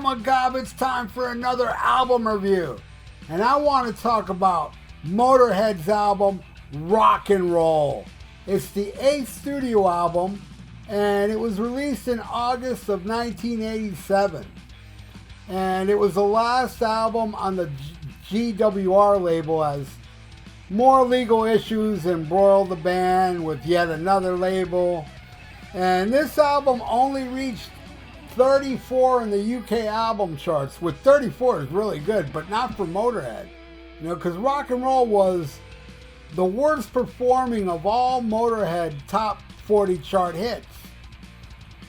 my gob, it's time for another album review. And I want to talk about Motörhead's album, Rock and Roll. It's the 8th studio album, and it was released in August of 1987. And it was the last album on the GWR label, as more legal issues embroiled the band with yet another label. And this album only reached 34 in the UK album charts, with 34 is really good, but not for Motörhead. You know, because Rock and Roll was the worst performing of all Motörhead top 40 chart hits.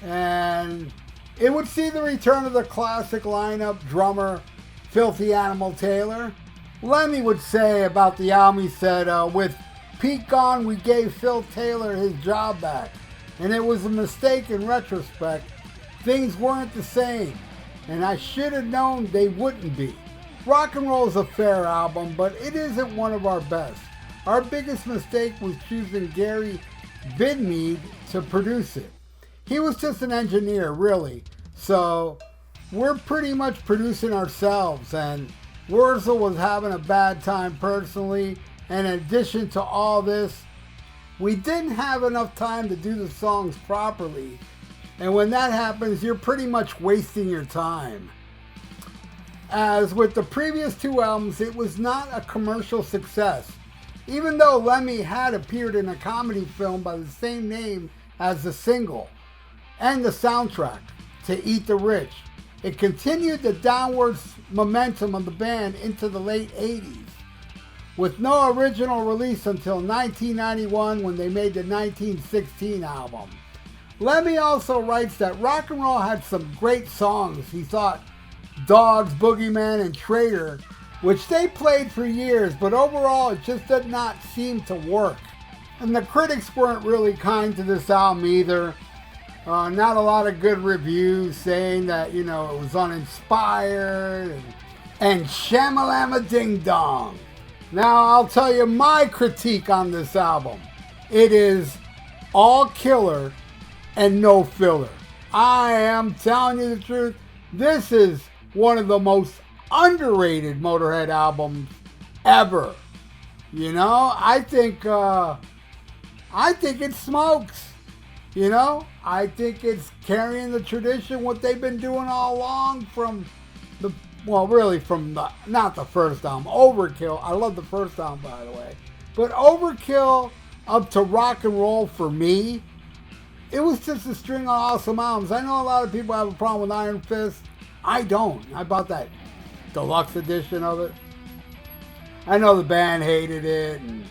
And it would see the return of the classic lineup drummer, Filthy Animal Taylor. Lemmy would say about the album, he said, with Pete gone, we gave Phil Taylor his job back. And it was a mistake in retrospect. Things weren't the same, and I should have known they wouldn't be. Rock and Roll is a fair album, but it isn't one of our best. Our biggest mistake was choosing Gary Bidmead to produce it. He was just an engineer, really, so we're pretty much producing ourselves, and Wurzel was having a bad time personally, and in addition to all this, we didn't have enough time to do the songs properly. And when that happens, you're pretty much wasting your time. As with the previous two albums, it was not a commercial success. Even though Lemmy had appeared in a comedy film by the same name as the single and the soundtrack to Eat the Rich, it continued the downward momentum of the band into the late 80s. With no original release until 1991, when they made the 1916 album. Lemmy also writes that Rock and Roll had some great songs. He thought Dogs, Boogeyman, and Traitor, which they played for years, but overall it just did not seem to work. And the critics weren't really kind to this album either. Not a lot of good reviews saying that, you know, it was uninspired and shamalama ding dong. Now I'll tell you my critique on this album. It is all killer and no filler. I am telling you the truth. This is one of the most underrated Motörhead albums ever. You know, I think it smokes. You know, I think it's carrying the tradition, what they've been doing all along from the, well, really from the, not the first album, Overkill. I love the first album, by the way. But Overkill up to Rock and Roll, for me, it was just a string of awesome albums. I know a lot of people have a problem with Iron Fist. I don't. I bought that deluxe edition of it. I know the band hated it and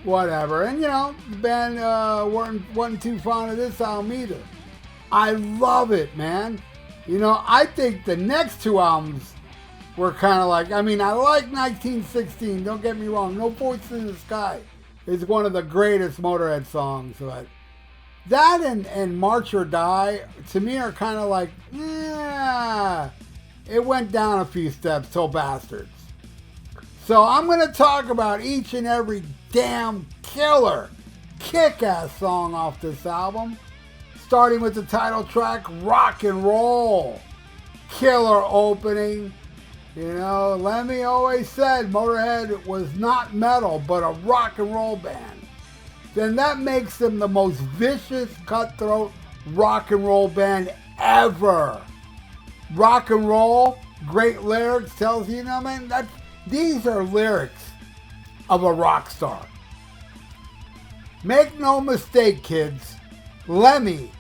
whatever. And, you know, the band wasn't too fond of this album either. I love it, man. You know, I think the next two albums were kind of like, I mean, I like 1916. Don't get me wrong. No Voice in the Sky is one of the greatest Motörhead songs, but that and March or Die, to me, are kind of like, yeah, it went down a few steps till Bastards. So I'm going to talk about each and every damn killer, kick-ass song off this album, starting with the title track, Rock and Roll. Killer opening. You know, Lemmy always said Motörhead was not metal, but a rock and roll band. Then that makes them the most vicious, cutthroat rock and roll band ever. Rock and roll, great lyrics, tells you, know what I mean? These are lyrics of a rock star. Make no mistake, kids, Lemmy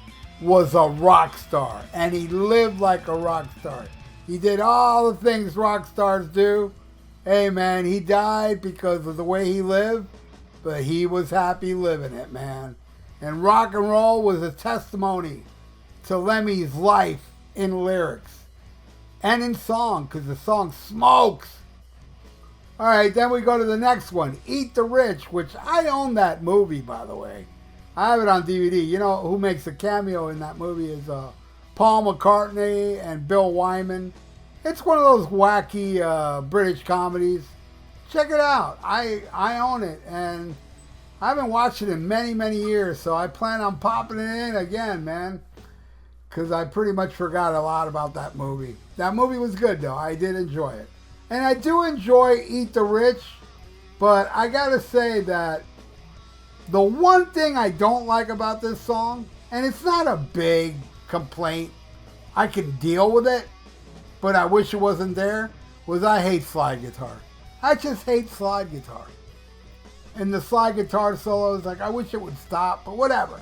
was a rock star, and he lived like a rock star. He did all the things rock stars do. Hey, man, he died because of the way he lived. But he was happy living it, man. And Rock and Roll was a testimony to Lemmy's life in lyrics and in song, because the song smokes. All right, then we go to the next one, Eat the Rich, which I own that movie, by the way. I have it on DVD. You know who makes a cameo in that movie is Paul McCartney and Bill Wyman. It's one of those wacky British comedies. Check it out. I own it, and I haven't watched it in many, many years, so I plan on popping it in again, man. because I pretty much forgot a lot about that movie. That movie was good though. I did enjoy it. And I do enjoy Eat the Rich, but I gotta say that the one thing I don't like about this song, and it's not a big complaint, I can deal with it, but I wish it wasn't there, was I hate slide guitar. I just hate slide guitar. And the slide guitar solos, like, I wish it would stop, but whatever.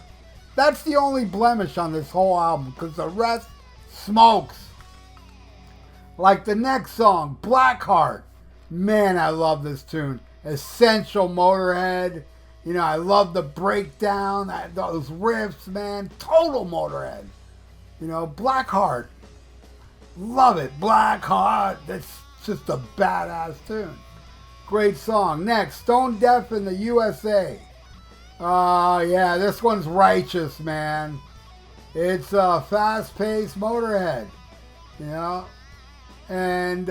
That's the only blemish on this whole album, because the rest smokes. Like the next song, Blackheart. Man, I love this tune. Essential Motörhead. You know, I love the breakdown, those riffs, man. Total Motörhead. You know, Blackheart. Love it. Blackheart. That's just a badass tune. Great song. Next, Stone Deaf in the USA. Yeah, this one's righteous, man. It's a fast-paced Motörhead, you know. And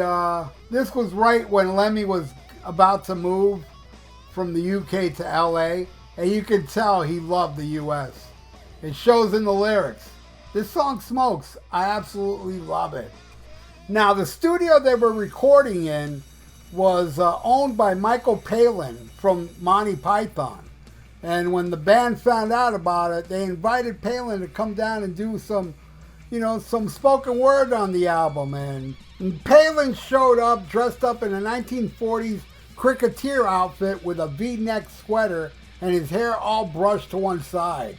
this was right when Lemmy was about to move from the UK to LA, and you can tell he loved the US. It shows in the lyrics. This song smokes. I absolutely love it. Now, the studio they were recording in was owned by Michael Palin from Monty Python. And when the band found out about it, they invited Palin to come down and do some, you know, some spoken word on the album. And Palin showed up dressed up in a 1940s cricketer outfit with a V-neck sweater and his hair all brushed to one side.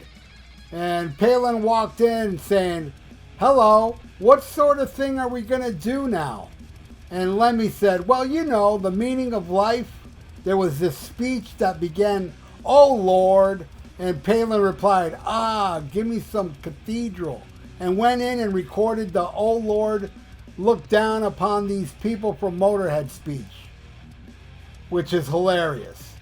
And Palin walked in saying, "Hello, what sort of thing are we going to do now?" And Lemmy said, "Well, you know, the meaning of life." There was this speech that began, "Oh Lord," and Palin replied, "Give me some cathedral," and went in and recorded the "Oh Lord, look down upon these people from Motörhead" speech, which is hilarious.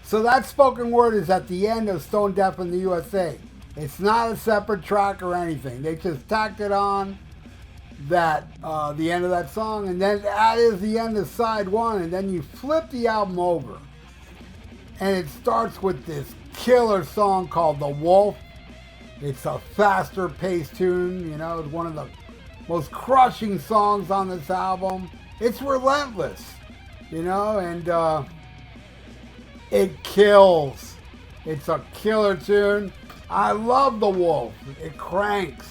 So that spoken word is at the end of Stone Deaf in the USA. It's not a separate track or anything. They just tacked it on that the end of that song, and then that is the end of side one, and then you flip the album over and it starts with this killer song called The Wolf. It's a faster paced tune, you know. It's one of the most crushing songs on this album. It's relentless, you know, and it kills. It's a killer tune. I love The Wolf. It cranks.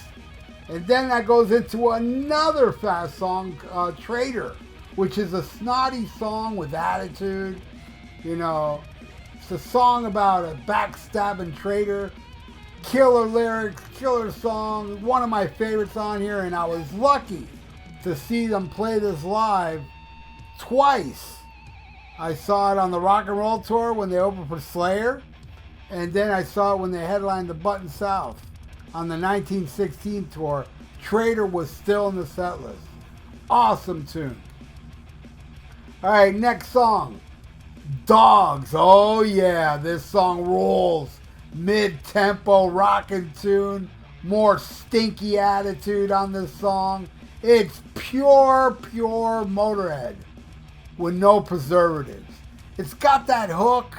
And then that goes into another fast song, Traitor, which is a snotty song with attitude. You know, it's a song about a backstabbing traitor. Killer lyrics, killer song. One of my favorites on here, and I was lucky to see them play this live twice. I saw it on the Rock and Roll Tour when they opened for Slayer, and then I saw it when they headlined the Button South. On the 1916 tour, Traitor was still in the set list. Awesome tune. All right, next song. Dogs. Oh yeah, this song rules. Mid-tempo rockin' tune. More stinky attitude on this song. It's pure Motörhead with no preservatives. It's got that hook.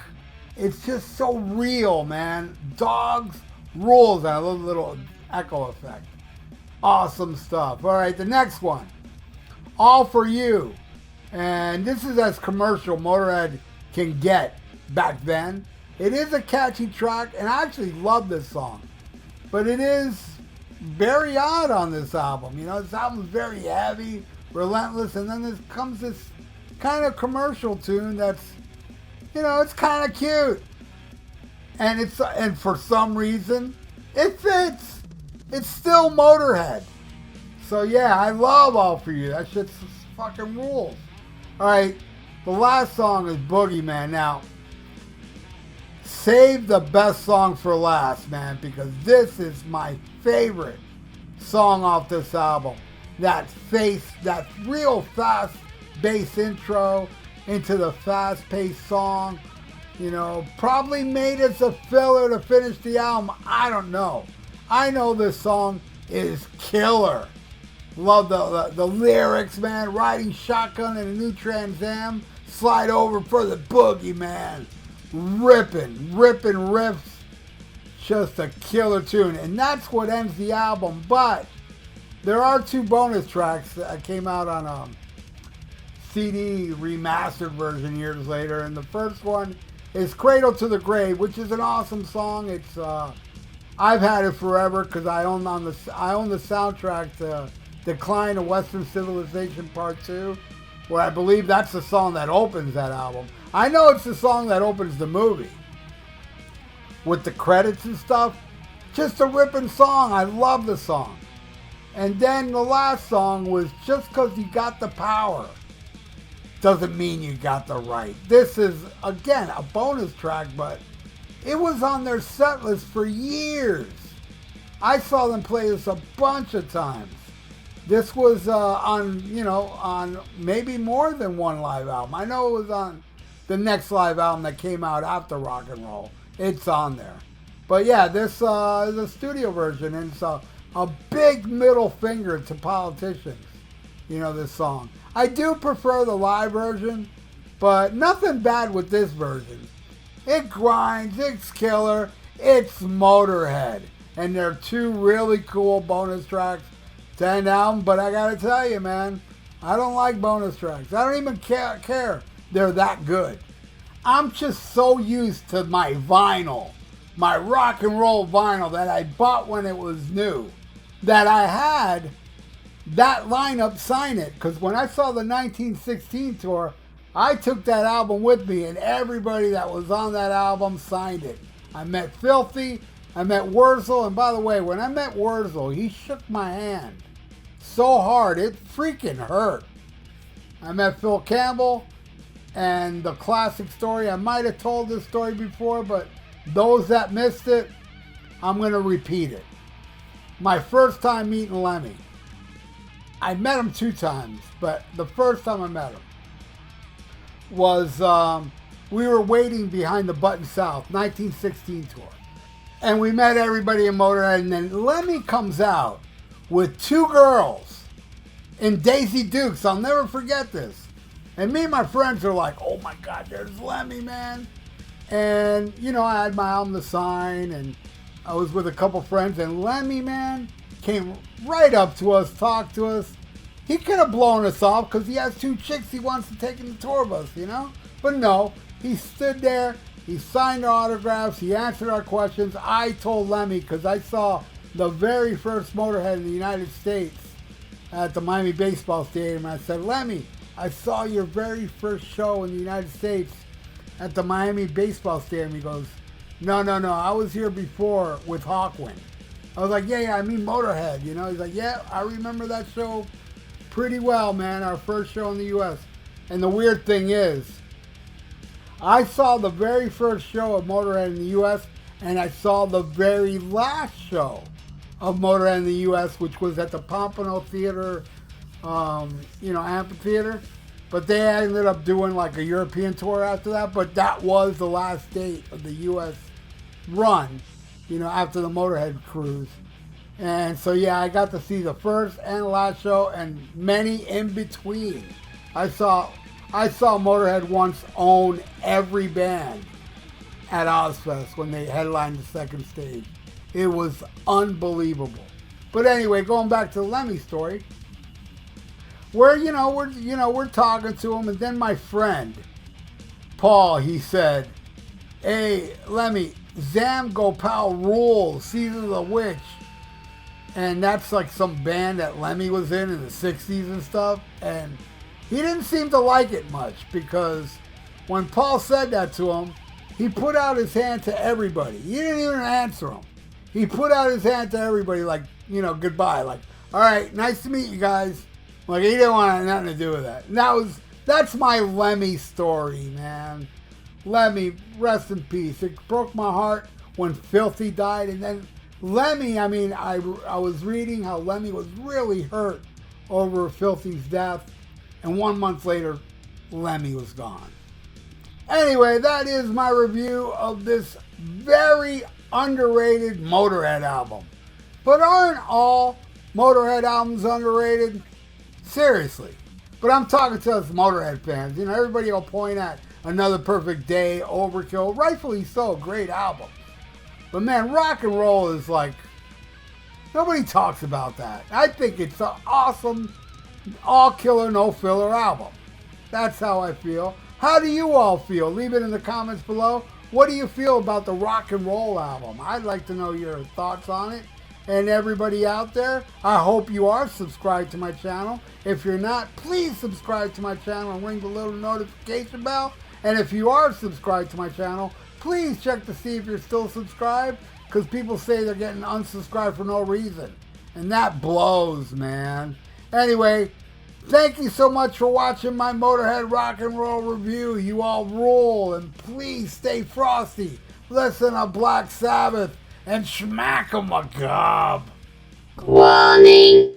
It's just so real, man. Dogs rules. I love the little echo effect. Awesome stuff. All right, the next one. All For You. And this is as commercial Motörhead can get back then. It is a catchy track, and I actually love this song. But it is very odd on this album. You know, this album's very heavy, relentless, and then there comes this kind of commercial tune that's, you know, it's kind of cute. And for some reason, it fits. It's still Motörhead. So yeah, I love All For You. That shit's fucking rules. All right, the last song is Boogeyman. Now, save the best song for last, man, because this is my favorite song off this album. That real fast bass intro into the fast-paced song. You know, probably made as a filler to finish the album. I don't know. I know this song is killer. Love the lyrics, man. Riding shotgun in a new Trans Am. Slide over for the boogie, man. Ripping riffs. just a killer tune. And that's what ends the album. But there are 2 bonus tracks that came out on a CD remastered version years later. And the first one is Cradle to the Grave, which is an awesome song. It's I've had it forever because I own the soundtrack to Decline of Western Civilization Part 2, where I believe that's the song that opens that album. I know it's the song that opens the movie with the credits and stuff. Just a ripping song. I love the song. And then the last song was Just 'Cause You Got the Power Doesn't Mean You Got the Right. This is, again, a bonus track, but it was on their set list for years. I saw them play this a bunch of times. This was on maybe more than one live album. I know it was on the next live album that came out after Rock and Roll. It's on there. But yeah, this is a studio version, and it's a big middle finger to politicians, this song. I do prefer the live version, but nothing bad with this version. It grinds, it's killer, it's Motörhead. And there are 2 really cool bonus tracks to end the album, but I gotta tell you, man, I don't like bonus tracks. I don't even care they're that good. I'm just so used to my vinyl, my rock and roll vinyl that I bought when it was new, that I had that lineup sign it. Because when I saw the 1916 tour, I took that album with me, and everybody that was on that album signed it. I met Filthy, I met Wurzel, and by the way, when I met Wurzel, he shook my hand so hard, it freaking hurt. I met Phil Campbell, and the classic story, I might have told this story before, but those that missed it, I'm going to repeat it. My first time meeting Lemmy. I met him 2 times, but the first time I met him was, we were waiting behind the Button South, 1916 tour. And we met everybody in Motörhead, and then Lemmy comes out with 2 girls in Daisy Dukes. I'll never forget this. And me and my friends are like, oh my God, there's Lemmy, man. And, I had my album to sign, and I was with a couple friends, and Lemmy, man, came right up to us, talked to us. He could have blown us off because he has 2 chicks he wants to take in the tour bus, But no, he stood there, he signed our autographs, he answered our questions. I told Lemmy, because I saw the very first Motörhead in the United States at the Miami Baseball Stadium. I said, Lemmy, I saw your very first show in the United States at the Miami Baseball Stadium. He goes, no, I was here before with Hawkwind. I was like, yeah, I mean Motörhead, He's like, yeah, I remember that show pretty well, man, our first show in the U.S. And the weird thing is, I saw the very first show of Motörhead in the U.S., and I saw the very last show of Motörhead in the U.S., which was at the Pompano Theater, amphitheater. But they ended up doing like a European tour after that. But that was the last date of the U.S. run, after the Motörhead cruise. And so, yeah, I got to see the first and last show and many in between. I saw Motörhead once own every band at Ozfest when they headlined the second stage. It was unbelievable. But anyway, going back to the Lemmy story, where we're talking to him, and then my friend Paul, he said, "Hey Lemmy, Zam Gopal rules, Season of the Witch," and that's like some band that Lemmy was in the '60s and stuff, and he didn't seem to like it much because when Paul said that to him, he put out his hand to everybody. He didn't even answer him. He put out his hand to everybody like, goodbye. Like, all right, nice to meet you guys. Like, he didn't want nothing to do with that. And that's my Lemmy story, man. Lemmy, rest in peace. It broke my heart when Filthy died. And then Lemmy, I was reading how Lemmy was really hurt over Filthy's death. And 1 month later, Lemmy was gone. Anyway, that is my review of this very underrated Motörhead album. But aren't all Motörhead albums underrated? Seriously. But I'm talking to us Motörhead fans. Everybody will point at Another Perfect Day, Overkill. Rightfully so, great album. But man, rock and roll is like, nobody talks about that. I think it's an awesome, all killer, no filler album. That's how I feel. How do you all feel? Leave it in the comments below. What do you feel about the rock and roll album? I'd like to know your thoughts on it. And everybody out there, I hope you are subscribed to my channel. If you're not, please subscribe to my channel and ring the little notification bell. And if you are subscribed to my channel, please check to see if you're still subscribed, because people say they're getting unsubscribed for no reason. And that blows, man. Anyway, thank you so much for watching my Motörhead rock and roll review. You all rule, and please stay frosty. Listen to Black Sabbath and smack 'em a gob. Warning.